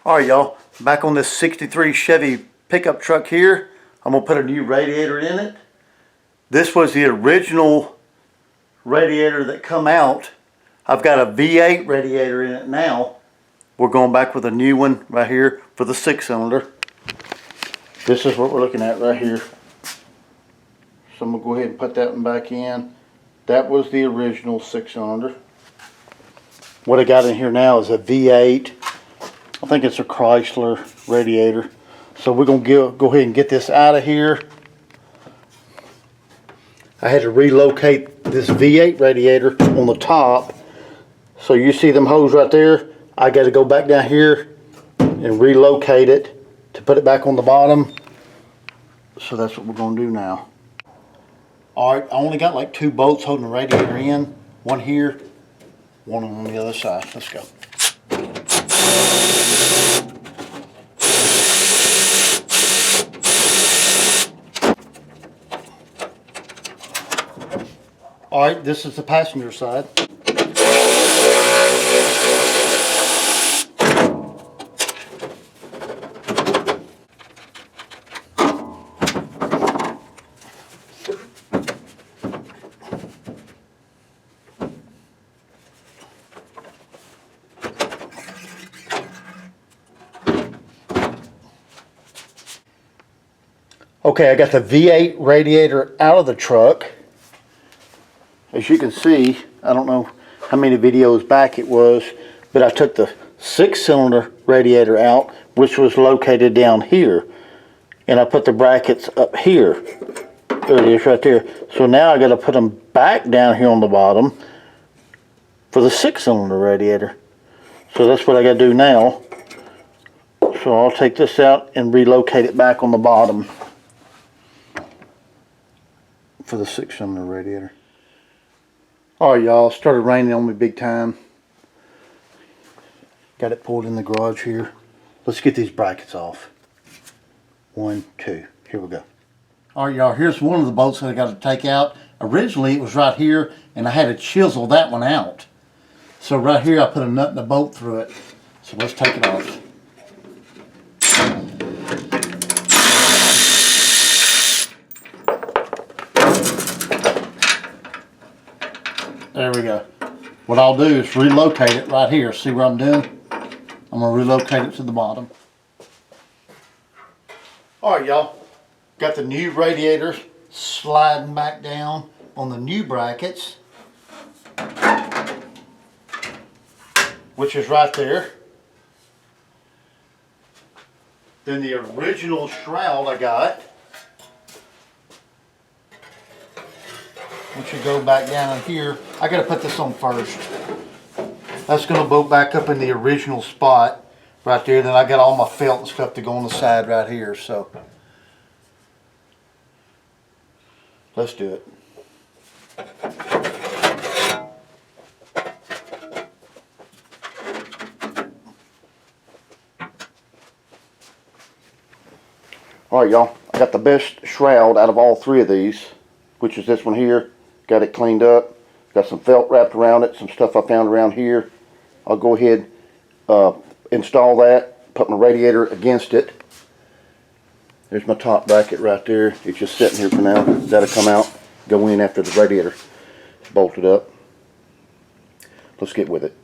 Alright y'all, back on this 63 Chevy pickup truck here. I'm going to put a new radiator in it. This was the original radiator that come out. I've got a V8 radiator in it now. We're going back with a new one right here for the 6-cylinder. This is what we're looking at right here. So I'm going to go ahead and put that one back in. That was the original 6-cylinder. What I got in here now is a V8. I think it's a Chrysler radiator. So we're going to go ahead and get this out of here. I had to relocate this V8 radiator on the top. So you see them holes right there? I got to go back down here and relocate it to put it back on the bottom. So that's what we're going to do now. Alright, I only got like 2 bolts holding the radiator in. One here, one on the other side. Let's go. Alright, this is the passenger side. Okay, I got the V8 radiator out of the truck. As you can see, I don't know how many videos back it was, but I took the 6-cylinder radiator out, which was located down here. And I put the brackets up here. There it is right there. So now I got to put them back down here on the bottom for the 6-cylinder radiator. So that's what I got to do now. So I'll take this out and relocate it back on the bottom for the 6-cylinder radiator. Alright y'all, started raining on me big time. Got it pulled in the garage here. Let's get these brackets off. 1, 2, here we go. Alright y'all, here's one of the bolts that I got to take out. Originally it was right here and I had to chisel that one out. So right here I put a nut and a bolt through it. So let's take it off. There we go. What I'll do is relocate it right here. See what I'm doing? I'm going to relocate it to the bottom. Alright y'all. Got the new radiator sliding back down on the new brackets, which is right there. Then the original shroud I got, which should go back down in here. I got to put this on first. That's going to bolt back up in the original spot right there. Then I got all my felt and stuff to go on the side right here. So let's do it. Alright y'all, I got the best shroud out of all 3 of these, which is this one here. Got it cleaned up. Got some felt wrapped around it, some stuff I found around here. I'll go ahead, install that, put my radiator against it. There's my top bracket right there. It's just sitting here for now. That'll come out, go in after the radiator is bolted up. Let's get with it.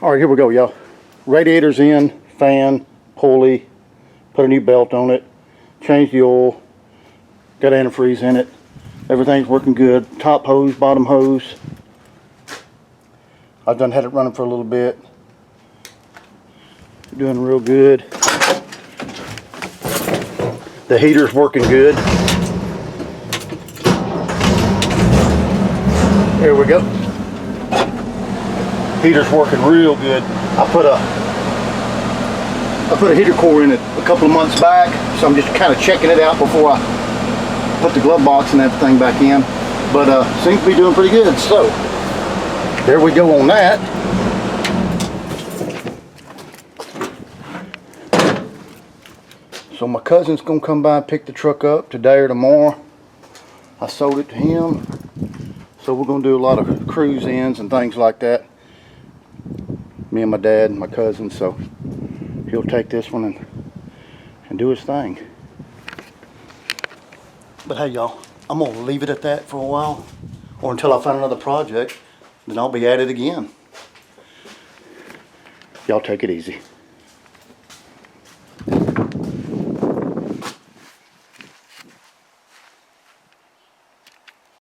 All right, here we go, y'all. Radiator's in, fan, pulley, put a new belt on it, changed the oil, got antifreeze in it. Everything's working good. Top hose, bottom hose. I've done had it running for a little bit. Doing real good. The heater's working good. There we go. Heater's working real good. I put a heater core in it a couple of months back, so I'm just kind of checking it out before I put the glove box and everything back in. But seems to be doing pretty good. So there we go on that. So my cousin's gonna come by and pick the truck up today or tomorrow. I sold it to him. So we're gonna do a lot of cruise ins and things like that. Me and my dad and my cousin, so he'll take this one and do his thing. But hey y'all, I'm gonna leave it at that for a while, or until I find another project, then I'll be at it again. Y'all take it easy.